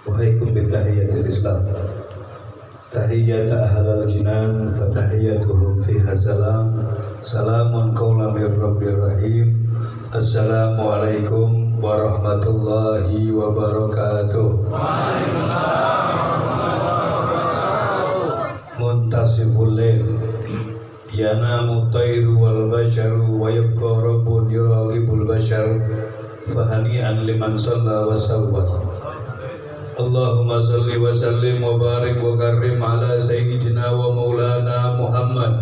Wahaikum bitahiyatil Islam. Tahiyyat ahlal jinan wa tahiyyatuhum fiha salam. Salamun qawlan mir rabbir rahim. Assalamualaikum warahmatullahi wabarakatuh. Muntasiful lail yanamu tayru wal basharu wa yabqa rabbun yuraqibul bashar fahani'an liman shalla wa sawwar. Allahumma salli wa sallim wa barik wa karrim ala sayyidina wa maulana Muhammad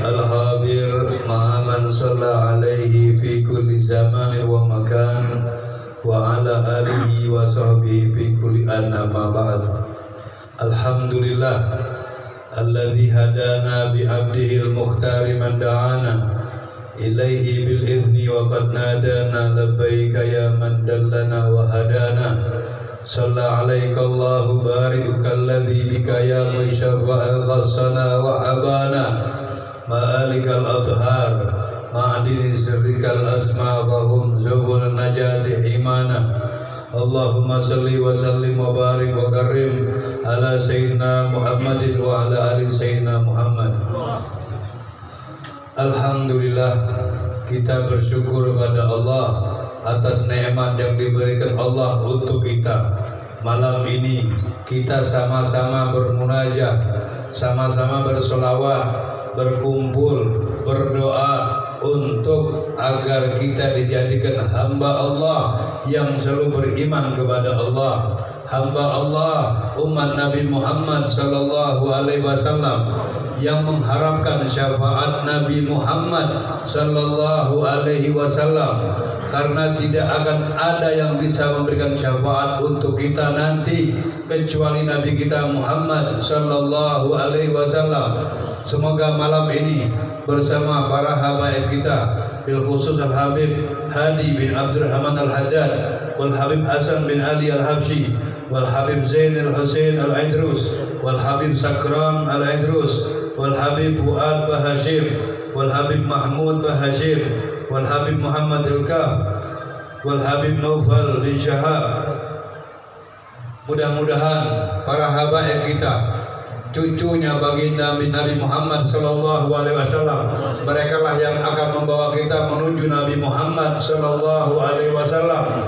al-hadir ma'aman shalla alaihi fi kulli zamanin wa makan wa ala alihi wa sahbihi fi kulli anna ma ba'd. Alhamdulillah alladhi hadana bi abdihi al-mukhtari man da'ana ilaihi bil idhni wa qad nadana labbaika ya man dallana wa hadana. Shalla alaika Allahu barikuka alladhi bika ya musyafa'al khassana wa habana ma'alikal adhar ma'adini sirrikal asma fahum zubul najati himana. Allahumma salli wa sallim wa barik wa karim ala sayyidina Muhammadin wa ala ali sayyidina Muhammad. Alhamdulillah, kita bersyukur pada Allah atas nikmat yang diberikan Allah untuk kita. Malam ini kita sama-sama bermunajat, sama-sama bersolawat, berkumpul, berdoa untuk agar kita dijadikan hamba Allah yang selalu beriman kepada Allah, hamba Allah, umat Nabi Muhammad sallallahu alaihi wasallam yang mengharapkan syafaat Nabi Muhammad sallallahu alaihi wasallam, karena tidak akan ada yang bisa memberikan syafaat untuk kita nanti kecuali Nabi kita Muhammad sallallahu alaihi wasallam. Semoga malam ini bersama para habaib kita, bil khusus Al-Habib Hadi bin Abdurrahman Al-Haddad, wal Habib Hasan bin Ali Al-Habsyi, wal Habib Zain Al-Husain Al-Idrus, wal Habib Sakran Al-Idrus, wal Habib Fuad Bahashim, wal Habib Mahmud Bahashim, wal Habib Muhammad Al-Kaf, wal Habib Naufal bin Syahab. Mudah-mudahan para habaib kita, cucunya baginda Nabi Muhammad sallallahu alaihi wasallam, mereka lah yang akan membawa kita menuju Nabi Muhammad sallallahu alaihi wasallam.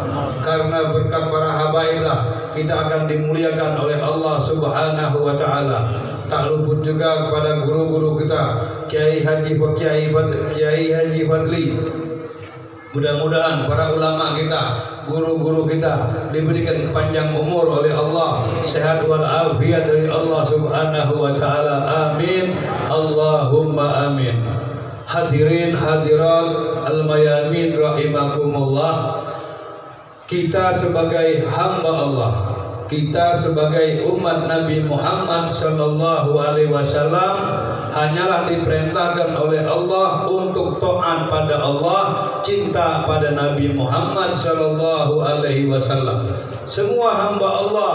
Karena berkat para habaib lah kita akan dimuliakan oleh Allah Subhanahu wa taala. Tak luput juga kepada guru-guru kita, Kiai Haji Fadli. Mudah-mudahan para ulama kita, guru-guru kita diberikan panjang umur oleh Allah, sehat wal afiat dari Allah Subhanahu wa taala. Amin. Allahumma amin. Hadirin hadirat al-mayamin rahimakumullah. Kita sebagai hamba Allah, kita sebagai umat Nabi Muhammad sallallahu alaihi wasallam hanyalah diperintahkan oleh Allah untuk taat pada Allah, cinta pada Nabi Muhammad sallallahu alaihi wasallam. Semua hamba Allah,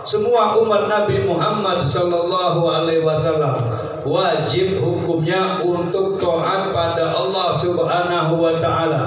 semua umat Nabi Muhammad sallallahu alaihi wasallam wajib hukumnya untuk taat pada Allah Subhanahu wa taala.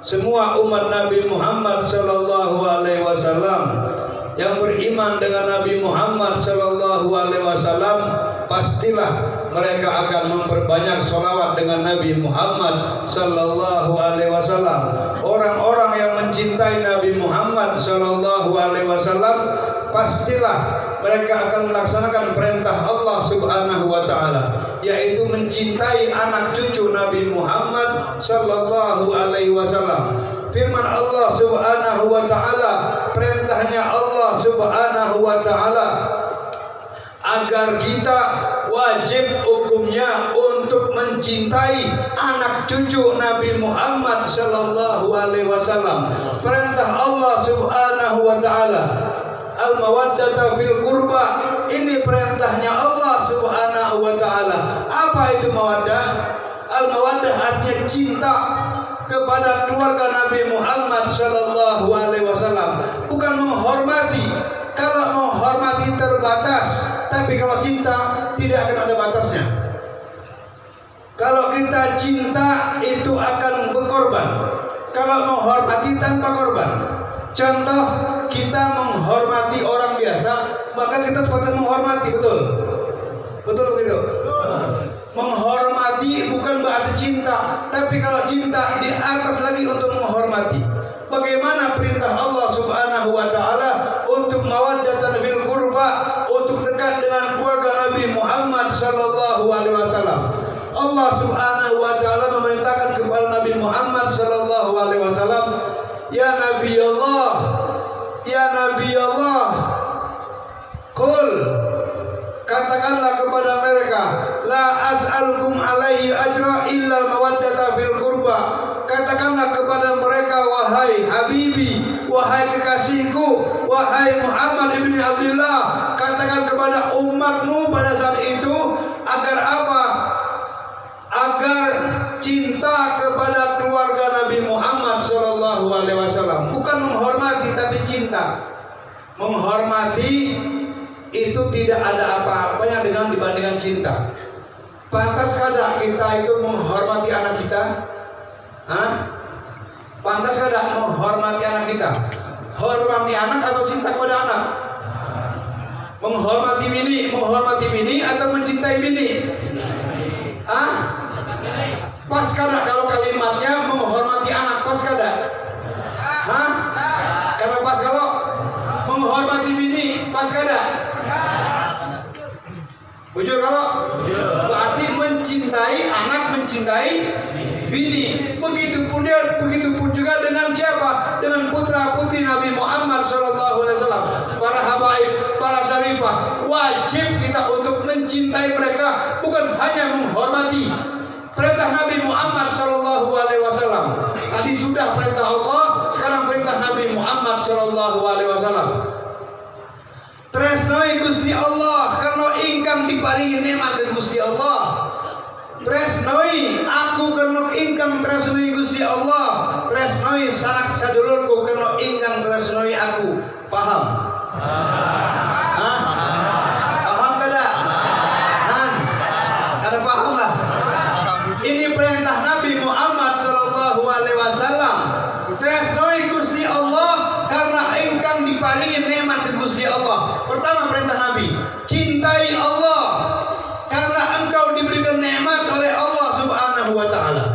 Semua umat Nabi Muhammad sallallahu alaihi wasallam yang beriman dengan Nabi Muhammad sallallahu alaihi wasallam, pastilah mereka akan memperbanyak sholawat dengan Nabi Muhammad sallallahu alaihi wasallam. Orang-orang yang mencintai Nabi Muhammad sallallahu alaihi wasallam, pastilah mereka akan melaksanakan perintah Allah Subhanahu wa taala, yaitu mencintai anak cucu Nabi Muhammad sallallahu alaihi wasallam. Firman Allah Subhanahu wa taala, perintahnya Allah Subhanahu wa taala agar kita wajib hukumnya untuk mencintai anak cucu Nabi Muhammad sallallahu alaihi wasallam. Perintah Allah Subhanahu wa taala, al-mawaddata fil qurba, ini perintahnya Allah Subhanahu wa taala. Apa itu mawaddah? Al-mawaddah artinya cinta kepada keluarga Nabi Muhammad sallallahu alaihi wasallam, bukan menghormati. Kalau menghormati terbatas, tapi kalau cinta tidak akan ada batasnya. Kalau kita cinta itu akan berkorban. Kalau menghormati tanpa korban. Contoh, kita menghormati orang biasa, maka kita sepatutnya menghormati, betul? Betul begitu? Menghormati bukan berarti cinta, tapi kalau cinta di atas lagi untuk menghormati. Bagaimana perintah Allah Subhanahu wa taala untuk mawaddatan fil qurba, untuk dekat dengan keluarga Nabi Muhammad sallallahu alaihi wasallam. Allah Subhanahu wa taala memerintahkan kepada Nabi Muhammad sallallahu alaihi wasallam, ya Nabi Allah, ya Nabi Allah, qul, katakanlah kepada mereka, la as'alukum alaihi ajra illa mawaddata fil qurba. Katakanlah kepada mereka, wahai Habibi, wahai kekasihku, wahai Muhammad ibn Abdullah, katakan kepada umatmu pada saat itu agar apa? Agar cinta kepada keluarga Nabi Muhammad sallallahu alaihi wasallam. Bukan menghormati tapi cinta. Menghormati itu tidak ada apa-apanya dengan dibandingkan cinta. Pantas kada kita itu menghormati anak kita? Hah? Pantas kada menghormati anak kita? Hormati anak atau cinta kepada anak? Menghormati bini atau mencintai bini? Hah? Pas kada kalau kalimatnya menghormati anak, pas kada? Hah? Karena pas kalau menghormati bini, pas kada? Bujur kalau? Berarti mencintai anak, mencintai bini. Begitupun juga dengan siapa? Dengan putra putri Nabi Muhammad SAW. Para habaib, para syarifah. Wajib kita untuk mencintai mereka, bukan hanya menghormati. Perintah Nabi Muhammad SAW. Tadi sudah perintah Allah, sekarang perintah Nabi Muhammad SAW. Tresnoi Gusti Allah, karena ingkang diparingi nikmat ke Gusti Allah. Tresnoi aku karena ingkang tresnoi Gusti Allah. Tresnoi sanak sadulurku karena ingkang tresnoi aku. Paham? Hah? Paham kada? Kada paham lah. Ini perintah Nabi Muhammad sallallahu alaihi wasallam. Tresnoi Gusti Allah karena engkang diparingi nikmat ke Gusti Allah. Pertama perintah Nabi, cintai Allah karena engkau diberikan nikmat oleh Allah Subhanahu wa taala.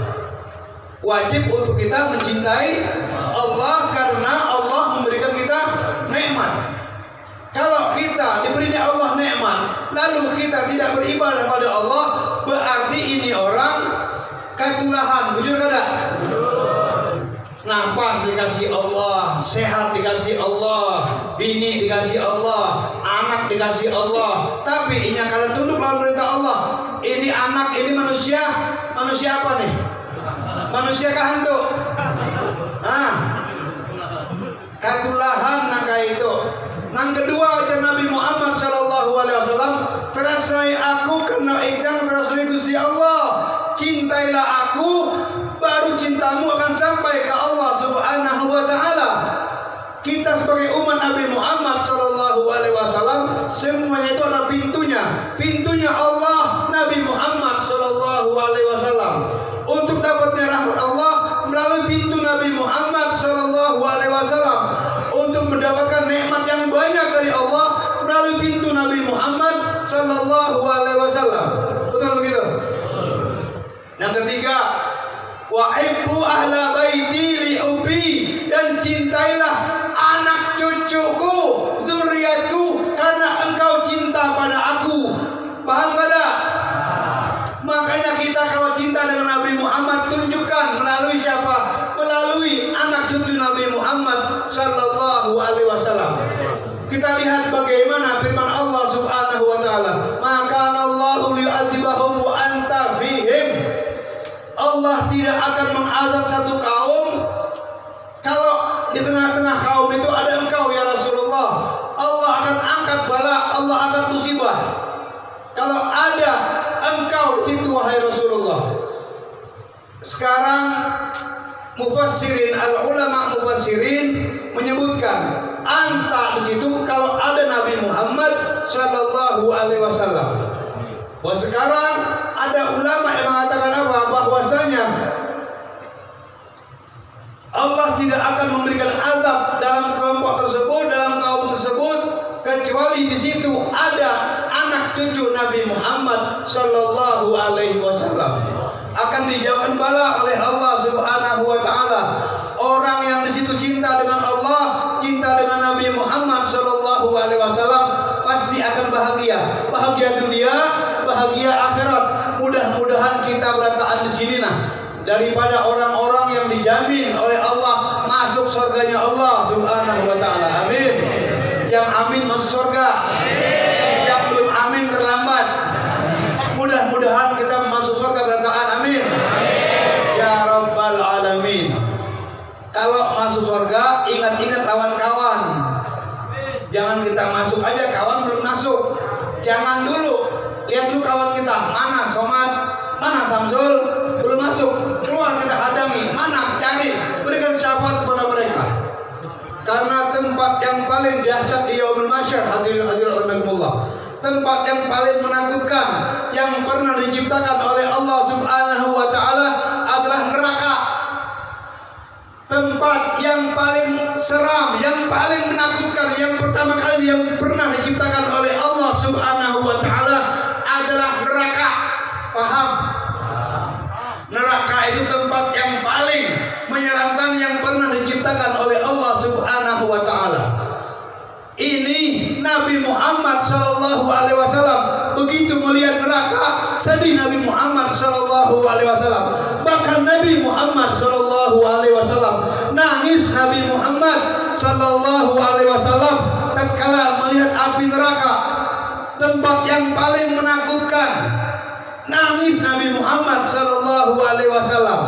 Wajib untuk kita mencintai Allah karena Allah memberikan kita nikmat. Kalau kita diberi Allah nikmat, lalu kita tidak beribadah pada Allah, berarti ini orang katulahan. Bujur kada? Nafas dikasih Allah, sehat dikasih Allah, bini dikasih Allah, anak dikasih Allah, tapi inya kada tunduk lawan perintah Allah. Ini anak, ini manusia apa nih? Manusia kah hantu? Katulahan nangka itu. Nang kedua ujar Nabi Muhammad sallallahu alaihi wasallam, terasai aku karena engkang terasai Gusti Allah. Cintailah aku, baru cintamu akan sampai ke Allah Subhanahu wa taala. Kita sebagai umat Nabi Muhammad sallallahu alaihi wasallam, semuanya itu ada pintunya. Pintunya Allah Nabi Muhammad sallallahu alaihi wasallam. Untuk dapatnya rahmat Allah melalui pintu Nabi Muhammad sallallahu alaihi wasallam. Untuk mendapatkan nikmat yang banyak dari Allah melalui pintu Nabi Muhammad sallallahu alaihi wasallam. Betul begitu? Yang ketiga, wahibbu ahla baiti li hubbi, dan cintailah anak cucuku, zuriatku karena engkau cinta pada aku. Paham kada? Makanya kita kalau cinta dengan Nabi Muhammad tunjukkan melalui siapa? Melalui anak cucu Nabi Muhammad sallallahu alaihi wasallam. Kita lihat bagaimana firman Allah Subhanahu wa taala, "Maka Allahu liyu'adzibahum wa anta fihim." Allah tidak akan mengazab satu kaum kalau di tengah-tengah kaum itu ada engkau ya Rasulullah. Allah akan angkat bala, Allah akan musibah kalau ada engkau di situ wahai Rasulullah. Sekarang mufassirin, al-ulama mufassirin menyebutkan anta di situ kalau ada Nabi Muhammad sallallahu alaihi wasallam. Bahwa sekarang ada ulama yang mengatakan apa? Bahwasanya Allah tidak akan memberikan azab dalam kelompok tersebut, kecuali di situ ada anak cucu Nabi Muhammad Sallallahu Alaihi Wasallam. Akan dijauhkan bala oleh Allah Subhanahu Wa Taala. Orang yang di situ cinta dengan Allah, cinta dengan Nabi Muhammad Sallallahu Alaihi Wasallam, pasti akan bahagia. Bahagia dunia, bahagia akhirat. Mudah-mudahan kita bertahan di sini daripada orang-orang yang dijamin oleh Allah masuk surganya Allah Subhanahu Wa Taala. Amin. Yang amin masuk surga. Yang belum amin terlambat. Mudah-mudahan kita masuk surga bertahan. Amin. Ya Rabbal Alamin. Kalau masuk surga, ingat-ingat kawan-kawan. Jangan kita masuk aja, kawan belum masuk. Jangan dulu. Lihat dulu kawan kita, mana Somad, mana Samsul, belum masuk. Keluar kita hadangi, mana cari, berikan syafaat kepada mereka. Karena tempat yang paling dahsyat di yaumul mahsyar, hadirin rahimakumullah, tempat yang paling menakutkan yang pernah diciptakan oleh Allah Subhanahu Wa Taala adalah neraka. Tempat yang paling seram, yang paling menakutkan, yang pertama kali yang pernah diciptakan oleh Allah Subhanahu Wa Taala adalah neraka. Paham? Neraka itu tempat yang paling menyeramkan yang pernah diciptakan oleh Allah Subhanahu Wa Taala. Ini Nabi Muhammad Sallallahu Alaihi Wasallam begitu melihat neraka, sedih Nabi Muhammad Sallallahu Alaihi Wasallam. Bahkan Nabi Muhammad Sallallahu Alaihi Wasallam nangis. Nabi Muhammad Sallallahu Alaihi Wasallam tatkala melihat api neraka, tempat yang paling menakutkan. Nangis Nabi Muhammad Sallallahu Alaihi Wasallam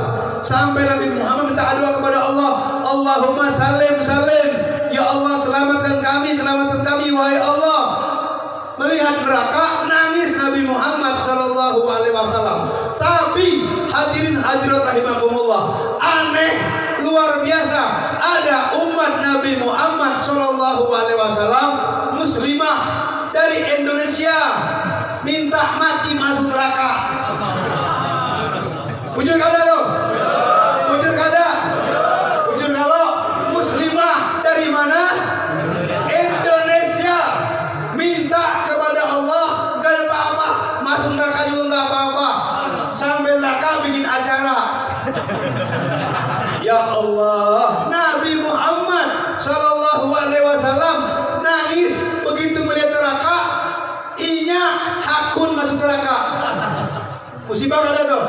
sampai Nabi Muhammad minta doa kepada Allah, Allahumma salim salim. Ya Allah, selamatkan kami wahai Allah. Melihat neraka, nangis Nabi Muhammad Sallallahu Alaihi Wasallam. Tapi hadirin hadirat rahimakumullah, aneh luar biasa, ada umat Nabi Muhammad Sallallahu Alaihi Wasallam muslimah dari Indonesia minta mati masuk neraka. Bujur kada loh? Bujur kada? Bujur kalau muslimah dari mana? Indonesia. Minta kepada Allah, gak ada apa-apa. Masuk neraka juga gak apa-apa. Sampai neraka bikin acara. Ya Allah, Nabi Muhammad Sallallahu Alaihi Wasallam nangis begitu melihat neraka. Inya hakun masuk neraka. Musibah ada tuh?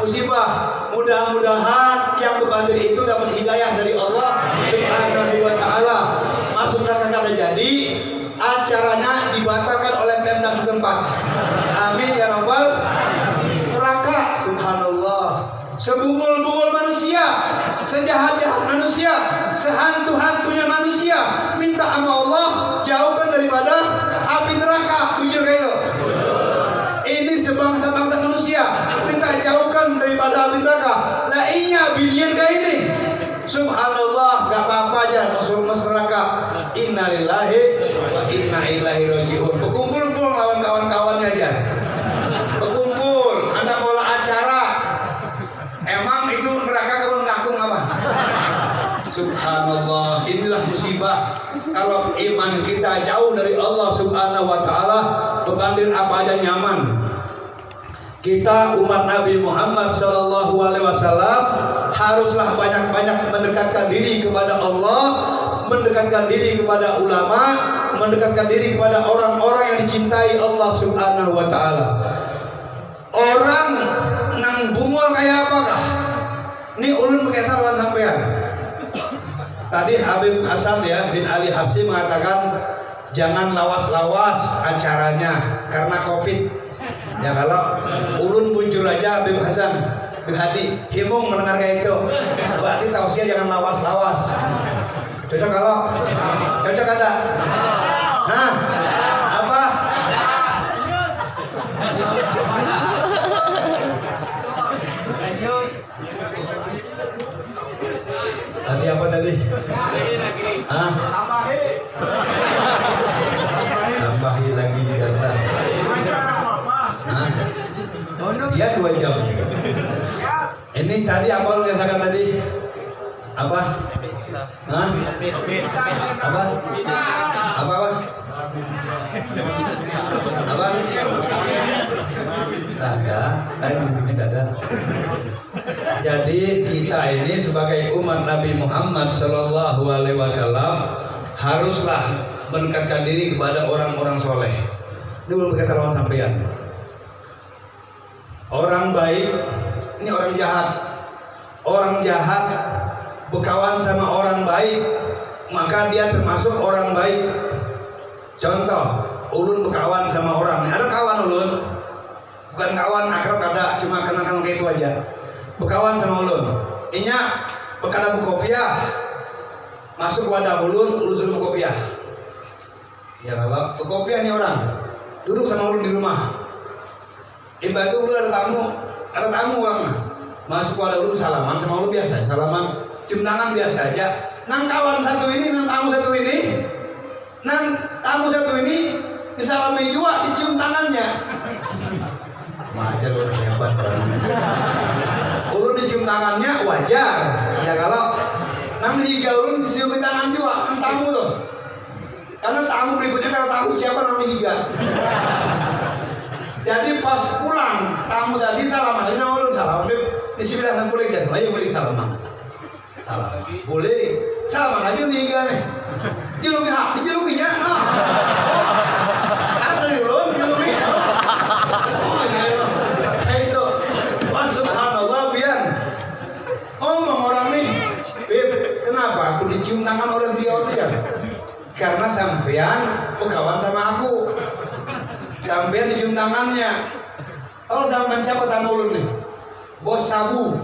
Musibah. Mudah-mudahan yang berbandir itu dapat hidayah dari Allah Subhanahu Wa Taala. Masuk neraka kada jadi, acaranya dibatalkan oleh Pemda setempat. Amin ya rabbal. Neraka, subhanallah, sebungul-bungul manusia, sejahat-jahat manusia, sehantu-hantunya manusia, minta sama Allah jauhkan daripada api neraka. Jujur kayak itu. Ini sebangsa-bangsa manusia minta jauhkan daripada api neraka. Lah inya binian kayak ini. Subhanallah, gak apa-apa aja masuk neraka. Innalillahi wa inna ilaihi rajiun. Berkumpul-kumpul lawan kawan-kawannya aja. Berkumpul, Anda pola acara. Emang itu neraka kapan ngakung apa? Subhanallah, inilah musibah. Kalau iman kita jauh dari Allah Subhanahu Wa Taala, berbandir apa aja nyaman. Kita umat Nabi Muhammad Sallallahu Alaihi Wasallam haruslah banyak-banyak mendekatkan diri kepada Allah, mendekatkan diri kepada ulama, mendekatkan diri kepada orang-orang yang dicintai Allah Subhanahu Wa Taala. Orang nang bungul kayak apakah? Ini ulun pakai sarwan sampean. Tadi Habib Hasan ya bin Ali Habsyi mengatakan jangan lawas-lawas acaranya karena Covid. Ya kalau ulun bujur aja Habib Hasan bin Hadi himung mendengar kayak itu, berarti tausiah jangan lawas-lawas. Cocok kalau? Cocok ada? Hah? Apa? Tadi apa tadi? Hah? Tambahi lagi kata. Ya 2 jam. Ini tadi apa lu katakan tadi? Apa? Hah? Apa? Apa? Apa? Tak ada. Ini tak ada. Jadi kita ini sebagai umat Nabi Muhammad Sallallahu Alaihi Wasallam haruslah mendekatkan diri kepada orang-orang soleh. Ini belum kesalahan sampean. Orang baik, ini orang jahat. Orang jahat berkawan sama orang baik, maka dia termasuk orang baik. Contoh, ulun berkawan sama orang. Ada kawan ulun, bukan kawan akrab ada, cuma kenal-kenal kayak itu aja. Berkawan sama ulun. Inya berkada bukopiah, masuk wadah ulun suruh bukopiah. Ya kalau bukopiah nih orang, duduk sama ulun di rumah. Ibadah itu ulun ada tamu orang. Masuk wadah ulun salaman sama ulun biasa, salaman cium tangan biasa aja. Nang kawan satu ini, nang tamu satu ini, disalami juga, dicium tangannya. Macam ulun hebat orang. Ulun dicium tangannya wajar. Ya kalau nang dihiga ulun dicium tangan juga, nang tamu tuh. Karena tamu berikutnya kalau tahu siapa nang dihiga. Jadi pas pulang tamu tadi salaman, sama ulun salaman. Bismillah nang boleh kan? Ayo boleh salaman. Salam. Boleh. Salaman aja nih kan. Dijelukinya. Ada ulun dijeluki. Oh iya. Itu. Wah subhanallah pian. Ngomong orang nih. Beb, kenapa aku dicium tangan orang dia itu ya? Karena sampean berkawan sama aku. Sampean dicium tangannya. Kalau sampean siapa tamu ulun nih? Bos sabu.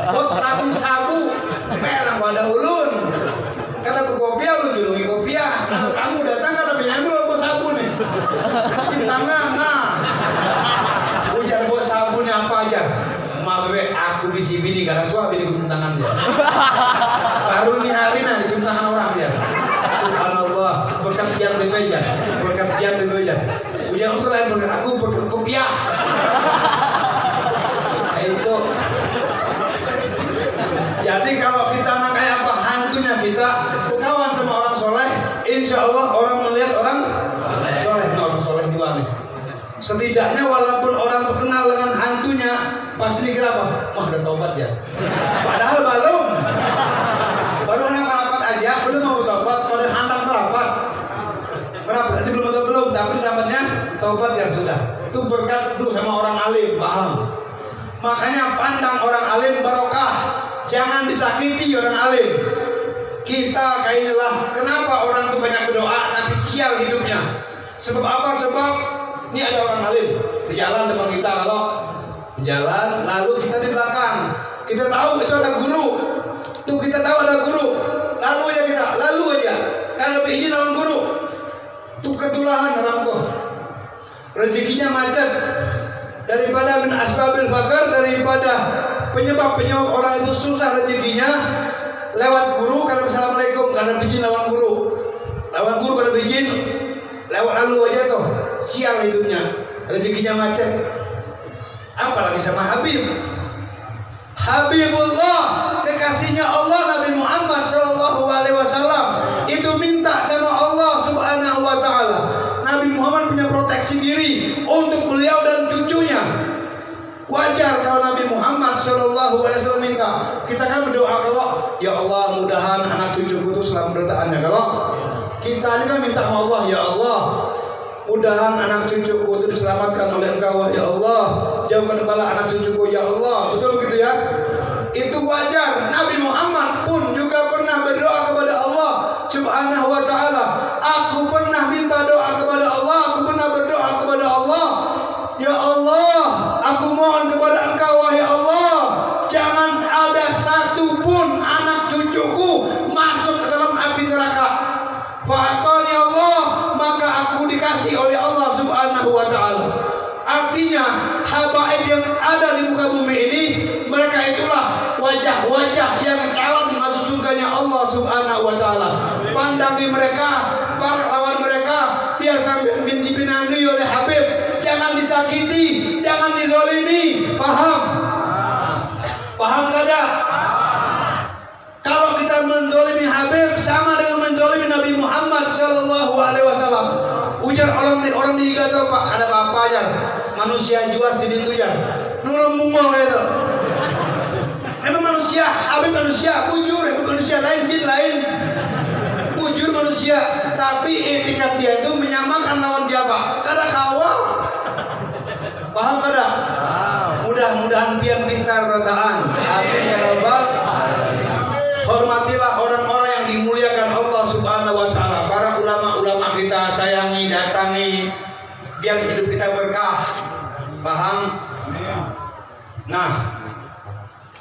Bos sabu. Pelang wadah ulun. Karena kopiah lu jurungi kopiah. Kamu datang karena bilang dulu bos sabu nih. Cium tangan. Nah. Ujar bos sabunya apa aja? Ma bebe, aku bisi bini karena suami dicium tangan dia. Baru nih hari nih dicium tangan orang dia. Subhanallah, berkat pian bebejan. Ujar untuk lain aku berkopiah. Itu. Jadi kalau kita nak kayak apa hantunya kita berkawan sama orang soleh, insya Allah orang melihat orang soleh. Orang soleh juga nih. Setidaknya walaupun orang terkenal dengan hantunya, pasti dikira apa? Wah udah taubat ya. Padahal belum. Baru hanya merapat aja, belum mau taubat, baru hantam merapat. Merapat aja belum, tapi sahabatnya taubat ya sudah. Itu berkat dulu sama orang alim, paham? Makanya pandang orang alim barokah, jangan disakiti orang alim. Kita kayaknya kenapa orang itu banyak berdoa tapi sial hidupnya? Sebab apa? Sebab ini ada orang alim di jalan depan kita, kalau jalan lalu kita di belakang, kita tahu itu ada guru, tuh kita tahu ada guru, lalu aja karena lebih izin lawan guru, tuh ketulahan orang tuh rezekinya macet. Daripada min asbabil fakar, daripada penyebab orang itu susah rezekinya lewat guru karena assalamualaikum, karena izin lawan guru karena izin lewat lalu aja tuh sial hidupnya, rezekinya macet. Apalagi sama Habibullah, kekasihnya Allah Nabi Muhammad Sallallahu Alaihi Wasallam itu minta sama Allah Subhanahu Wa Taala. Nabi Muhammad punya proteksi diri untuk beliau dan cucunya. Wajar kalau Nabi Muhammad Sallallahu Alaihi Wasallam minta. Kita kan berdoa kalau ya Allah mudahan anak cucuku itu selamat bertahannya. Kalau kita ini kan minta sama Allah, ya Allah mudahan anak cucuku itu diselamatkan oleh Engkau ya Allah. Jauhkan bala anak cucuku ya Allah. Betul begitu ya? Itu wajar. Nabi Muhammad pun juga pernah berdoa kepada Allah Subhanahu Wa Taala. Aku pernah minta doa kepada Allah. Aku pernah berdoa kepada Allah. Ya Allah, aku mohon kepada Engkau wahai Allah, jangan ada satu pun anak cucuku masuk ke dalam api neraka. Fa'atani Allah, maka aku dikasih oleh Allah Subhanahu Wa Taala. Artinya habaib yang ada di muka bumi ini, mereka itulah wajah-wajah yang calon masuk surganya Allah Subhanahu Wa Taala. Pandangi mereka, para lawan mereka, biar sampai dibinangi oleh Habib. Jangan disakiti, jangan dizalimi, paham? Paham gak ada? Kalau kita menzalimi Habib sama dengan menzalimi Nabi Muhammad Sallallahu Alaihi Wasallam. Ujar orang digagal Pak, ada apa aja? Manusia jual sidin tujar. Nurung bungong itu. Emang manusia, Habib manusia, bujur, manusia lain, jin lain. Bujur manusia, tapi etikat dia itu menyamakan lawan dia Pak. Kada kawal. Paham kada? Mudah-mudahan pian pintar rotaan. Amin ya rabbal. Hormatilah orang-orang yang dimuliakan Allah Subhanahu wa taala. Para ulama-ulama kita sayangi, datangi biar hidup kita berkah. Paham? Nah,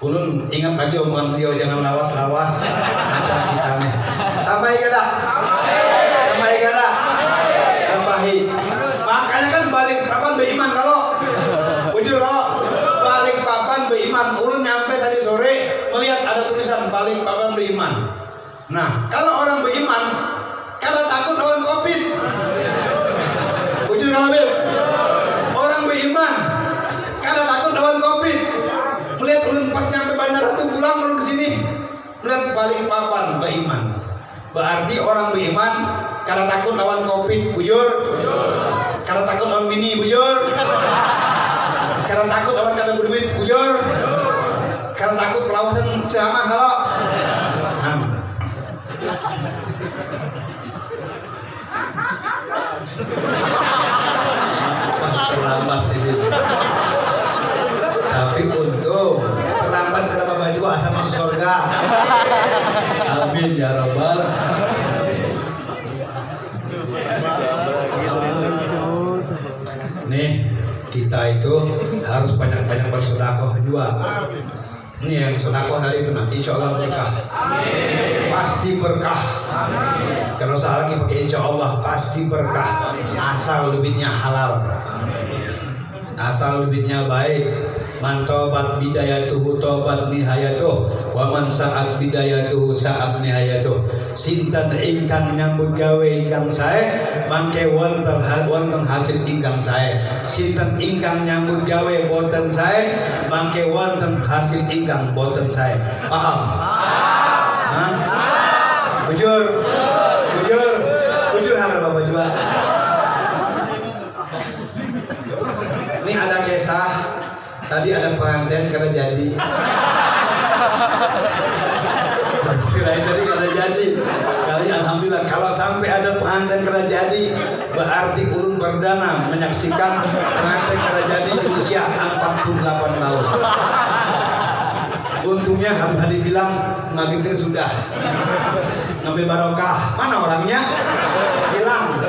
ulun ingat lagi omongan beliau, jangan lawas-lawas acara kita nih. Tambahi kada? Tambahi kada? Tambahi. Makanya kan balik papan beriman kalau bujur kalau balik papan beriman. Ulun nyampe tadi sore melihat ada tulisan balik papan beriman. Nah, kalau orang beriman kada takut lawan Covid. Bujur kalau Bib. Orang beriman kada takut lawan Covid. Melihat ulun pas nyampe bandara tuh pulang ulun kesini melihat balik papan beriman. Berarti orang beriman kada takut lawan Covid. Bujur. Kada takut lawan bini. Bujur. Kada takut lawan kada berduit. Bujur. Kada takut kelawasan ceramah kalau. Terlambat sih. Tapi untung terlambat kenapa baju asal masuk surga. Amin ya rabbal. Nih kita itu harus banyak-banyak bersedekah juga. Ini yang sedekah hari itu nanti insya Allah berkah. Pasti berkah. Kalau salah lagi pakai insya Allah pasti berkah. Asal duitnya halal. Asal duitnya baik. Man tobat bidayatuhu tobat nihayatuh wa man sa'at bidayatuhu sa'at nihayatuh. Sinten ingkang nyambut gawe ingkang sae mangke wonten hasil ingkang sae. Sinten ingkang nyambut gawe boten sae mangke wonten hasil ingkang boten sae. Paham? Hah? Bujur. Bujur. Bujur harus Bapak juga. Ini ada kisah. Tadi ada pengantin karena jadi. Kirain tadi karena jadi. Sekali alhamdulillah kalau sampai ada pengantin karena jadi berarti ulun perdana menyaksikan pengantin karena jadi di usia 48 tahun. Untungnya Habib Hadi bilang maghrib sudah ngambil barokah. Mana orangnya? Hilang.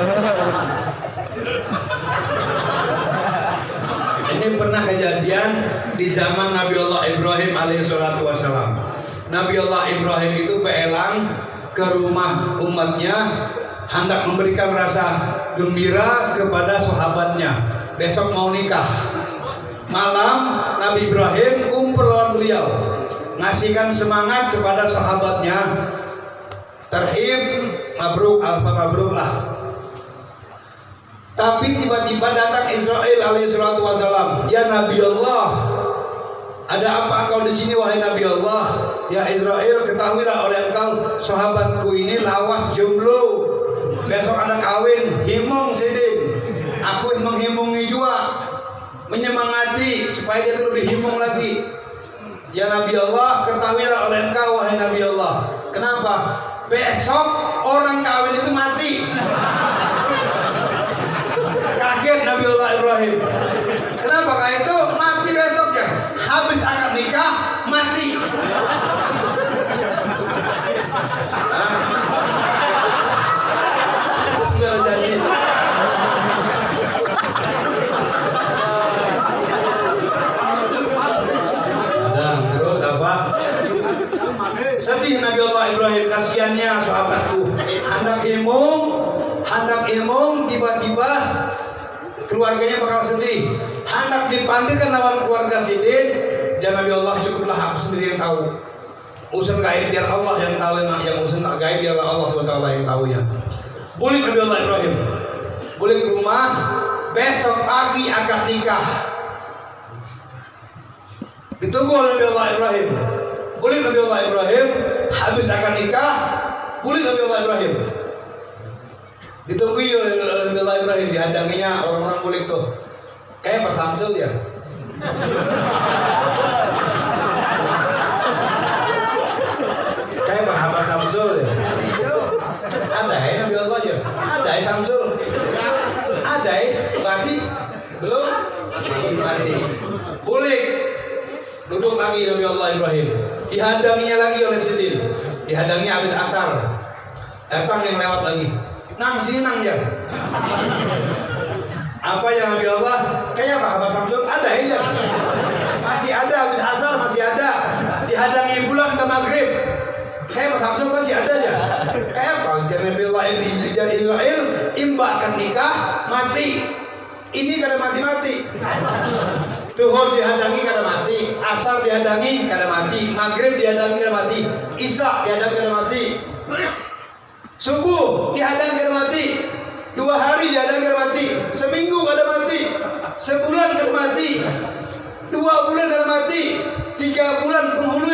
Ini pernah kejadian di zaman Nabi Allah Ibrahim alaihissalatu wassalam. Nabi Allah Ibrahim itu beelang ke rumah umatnya hendak memberikan rasa gembira kepada sahabatnya. Besok mau nikah. Malam Nabi Ibrahim kumpul lawan beliau, ngasihkan semangat kepada sahabatnya. Terhib, mabruk, alfa mabruk lah. Tapi tiba-tiba datang Israel alaihissalatu wassalam. Ya Nabi Allah, ada apa engkau di sini wahai Nabi Allah? Ya Israel, ketahuilah oleh engkau sahabatku ini lawas jomblo. Besok ada kawin, himung sidin. Aku menghimungi juga, menyemangati supaya dia lebih himung lagi. Ya Nabi Allah, ketahuilah oleh engkau wahai Nabi Allah. Kenapa? Besok orang kawin itu mati. Kaget Nabi Allah Ibrahim. Kenapa kayak itu? Mati besoknya. Habis akad nikah mati. Nggak jadi. Ada terus apa? Sedih Nabi Allah Ibrahim, kasihannya sahabatku. Hendak imung tiba-tiba keluarganya bakal sedih. Hendak dipanggilkan lawan keluarga sidin. Dan Nabi Allah, cukuplah aku sendiri yang tahu. Urusan gaib biar Allah yang tahu, yang urusan gaib biarlah Allah SWT yang tahunya. Balik Nabi Allah Ibrahim. Balik ke rumah. Besok pagi akad nikah. Ditunggu oleh Nabi Allah Ibrahim. Boleh Nabi Allah Ibrahim habis akan nikah, boleh Nabi Allah Ibrahim. Ditunggu oleh Nabi Allah Ibrahim, dihadanginya orang-orang bulik tuh. Kayak Pak Samsul ya. Kayak Pak Samsul ya. Ada ya Nabi Allah aja. Ada ya Samsul. Ada ya mati belum mati. Bulik duduk lagi Nabi Allah Ibrahim. Dihadanginya lagi oleh Sidin. Dihadanginya habis asar. Datang yang lewat lagi. Nang sini nang ya. Apa yang Nabi Allah? Kayak apa Abah Samsul? Ada ya. Masih ada habis asar masih ada. Dihadangi pulang ke maghrib. Kayak Mas Samsul masih ada ya. Kayak apa? Nabi Allah Israel imbakan nikah mati. Ini kada mati-mati. Tuhur dihadangi kada mati, asar dihadangi kada mati, maghrib dihadangi kada mati, isya dihadangi kada mati, subuh dihadangi kada mati, 2 hari dihadangi kada mati, seminggu kada mati, sebulan kada mati, 2 bulan kada mati, 3 bulan penghulu